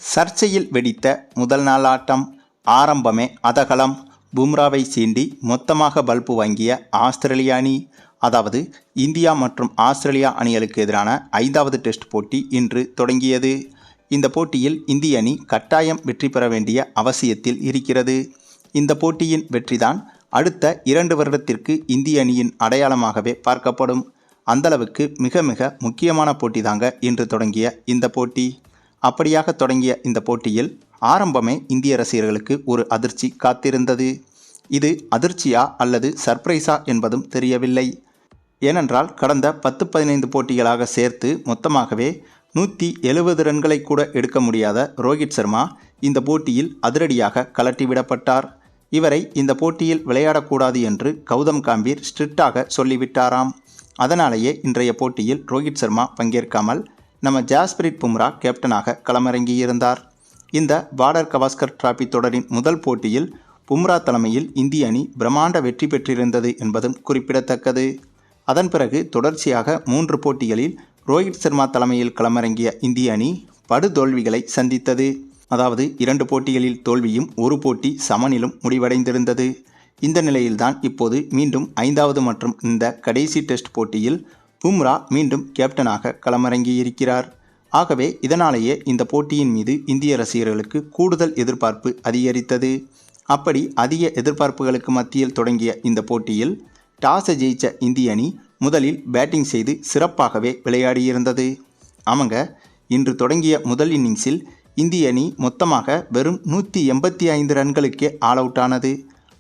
சர்ச்சையில் வெடித்த முதல் நாள் ஆட்டம். ஆரம்பமே அதகலம். பும்ராவை சீண்டி மொத்தமாக பல்பு வாங்கிய ஆஸ்திரேலிய அணி. அதாவது இந்தியா மற்றும் ஆஸ்திரேலியா அணிகளுக்கு எதிரான 5வது டெஸ்ட் போட்டி இன்று தொடங்கியது. இந்த போட்டியில் இந்திய அணி கட்டாயம் வெற்றி பெற வேண்டிய அவசியத்தில் இருக்கிறது. இந்த போட்டியின் வெற்றிதான் அடுத்த 2 வருடத்திற்கு இந்திய அணியின் அடையாளமாகவே பார்க்கப்படும். அந்தளவுக்கு மிக மிக முக்கியமான போட்டி தாங்க இன்று தொடங்கிய இந்த போட்டி. அப்படியாக தொடங்கிய இந்த போட்டியில் ஆரம்பமே இந்திய ரசிகர்களுக்கு ஒரு அதிர்ச்சி காத்திருந்தது. இது அதிர்ச்சியா அல்லது சர்ப்ரைஸா என்பதும் தெரியவில்லை. ஏனென்றால் கடந்த 10-15 போட்டிகளாக சேர்த்து மொத்தமாகவே 170 ரன்களை கூட எடுக்க முடியாத ரோஹித் சர்மா இந்த போட்டியில் அதிரடியாக கலட்டிவிடப்பட்டார். இவரை இந்த போட்டியில் விளையாடக்கூடாது என்று கௌதம் கம்பீர் ஸ்ட்ரிக்டாக சொல்லிவிட்டாராம். அதனாலேயே இன்றைய போட்டியில் ரோஹித் சர்மா பங்கேற்காமல் நம்ம ஜஸ்பிரீத் பும்ரா கேப்டனாக களமிறங்கியிருந்தார். இந்த பார்டர் கவாஸ்கர் டிராபி தொடரின் முதல் போட்டியில் பும்ரா தலைமையில் இந்திய அணி பிரம்மாண்ட வெற்றி பெற்றிருந்தது என்பதும் குறிப்பிடத்தக்கது. அதன் பிறகு தொடர்ச்சியாக 3 போட்டிகளில் ரோஹித் சர்மா தலைமையில் களமிறங்கிய இந்திய அணி படுதோல்விகளை சந்தித்தது. அதாவது 2 போட்டிகளில் தோல்வியும் 1 போட்டி சமனிலும் முடிவடைந்திருந்தது. இந்த நிலையில்தான் இப்போது மீண்டும் 5வது மற்றும் இந்த கடைசி டெஸ்ட் போட்டியில் பும்ரா மீண்டும் கேப்டனாக களமிறங்கியிருக்கிறார். ஆகவே இதனாலேயே இந்த போட்டியின் மீது இந்திய ரசிகர்களுக்கு கூடுதல் எதிர்பார்ப்பு அதிகரித்தது. அப்படி அதிக எதிர்பார்ப்புகளுக்கு மத்தியில் தொடங்கிய இந்த போட்டியில் டாஸை ஜெயித்த இந்திய அணி முதலில் பேட்டிங் செய்து சிறப்பாகவே விளையாடியிருந்தது. ஆமாங்க, இன்று தொடங்கிய முதல் இன்னிங்ஸில் இந்திய அணி மொத்தமாக வெறும் 185 ரன்களுக்கே ஆல் அவுட் ஆனது.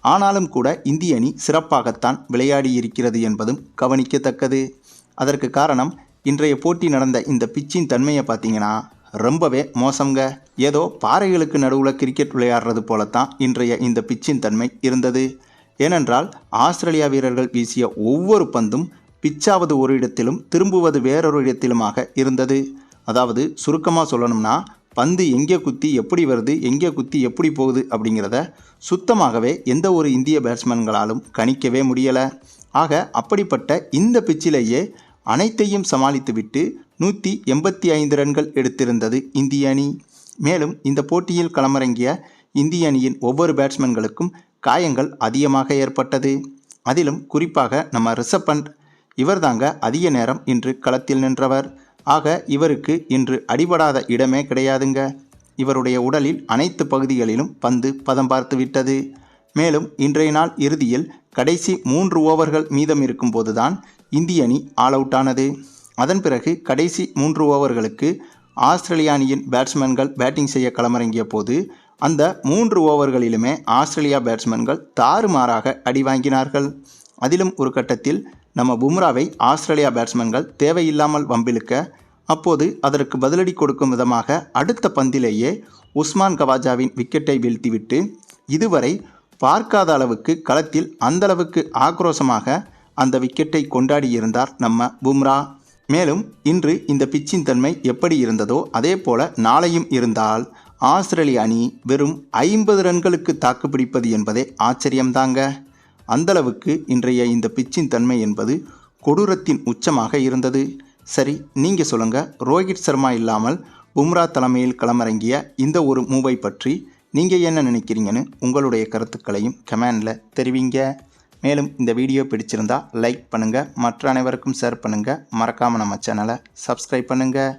ஆனாலும் கூட இந்திய அணி சிறப்பாகத்தான் விளையாடியிருக்கிறது என்பதும் கவனிக்கத்தக்கது. அதற்கு காரணம் இன்றைய போட்டி நடந்த இந்த பிச்சின் தன்மையை பார்த்தீங்கன்னா ரொம்பவே மோசங்க. ஏதோ பாறைகளுக்கு நடுவில் கிரிக்கெட் விளையாடுறது போலத்தான் இன்றைய இந்த பிச்சின் தன்மை இருந்தது. ஏனென்றால் ஆஸ்திரேலியா வீரர்கள் வீசிய ஒவ்வொரு பந்தும் பிச்சாவது ஒரு இடத்திலும் திரும்புவது வேறொரு இடத்திலுமாக இருந்தது. அதாவது சுருக்கமாக சொல்லணும்னா பந்து எங்கே குத்தி எப்படி வருது, எங்கே குத்தி எப்படி போகுது அப்படிங்கிறத சுத்தமாகவே எந்த ஒரு இந்திய பேட்ஸ்மேன்களாலும் கணிக்கவே முடியலை. ஆக அப்படிப்பட்ட இந்த பிச்சிலேயே அனைத்தையும் சமாளித்துவிட்டு 185 ரன்கள் எடுத்திருந்தது இந்திய அணி. மேலும் இந்த போட்டியில் களமிறங்கிய இந்திய அணியின் ஒவ்வொரு பேட்ஸ்மேன்களுக்கும் காயங்கள் அதிகமாக ஏற்பட்டது. அதிலும் குறிப்பாக நம்ம ரிஷப் பண்ட் இவர்தாங்க அதிக நேரம் இன்று களத்தில் நின்றவர். ஆக இவருக்கு இன்று அடிபடாத இடமே கிடையாதுங்க. இவருடைய உடலில் அனைத்து பகுதிகளிலும் பந்து பதம் பார்த்து விட்டது. மேலும் இன்றைய நாள் இறுதியில் கடைசி 3 ஓவர்கள் மீதம் இருக்கும்போதுதான் இந்திய அணி ஆல் அவுட் ஆனது. அதன் பிறகு கடைசி 3 ஓவர்களுக்கு ஆஸ்திரேலிய அணியின் பேட்ஸ்மேன்கள் பேட்டிங் செய்ய களமிறங்கிய போது அந்த 3 ஓவர்களிலுமே ஆஸ்திரேலியா பேட்ஸ்மேன்கள் தாறுமாறாக அடி வாங்கினார்கள். அதிலும் ஒரு கட்டத்தில் நம்ம பும்ராவை ஆஸ்திரேலியா பேட்ஸ்மேன்கள் தேவையில்லாமல் வம்பிழுக்க, அப்போது அதற்கு பதிலடி கொடுக்கும் விதமாக அடுத்த பந்திலேயே உஸ்மான் கவாஜாவின் விக்கெட்டை வீழ்த்திவிட்டு இதுவரை பார்க்காத அளவுக்கு களத்தில் அந்தளவுக்கு ஆக்ரோஷமாக அந்த விக்கெட்டை கொண்டாடியிருந்தார் நம்ம பும்ரா. மேலும் இன்று இந்த பிச்சின் தன்மை எப்படி இருந்ததோ அதே போல நாளையும் இருந்தால் ஆஸ்திரேலிய அணி வெறும் 50 ரன்களுக்கு தாக்குப்பிடிப்பது என்பதே ஆச்சரியம்தாங்க. அந்தளவுக்கு இன்றைய இந்த பிச்சின் தன்மை என்பது கொடூரத்தின் உச்சமாக இருந்தது. சரி, நீங்கள் சொல்லுங்கள், ரோஹித் சர்மா இல்லாமல் பும்ரா தலைமையில் களமிறங்கிய இந்த ஒரு மூவை பற்றி நீங்கள் என்ன நினைக்கிறீங்கன்னு உங்களுடைய கருத்துக்களையும் கமெண்டில் தெரிவிங்க. மேலும் இந்த வீடியோ பிடிச்சிருந்தா லைக் பண்ணுங்கள், மற்ற அனைவருக்கும் ஷேர் பண்ணுங்கள், மறக்காமல் நம்ம சேனலை சப்ஸ்கிரைப் பண்ணுங்கள்.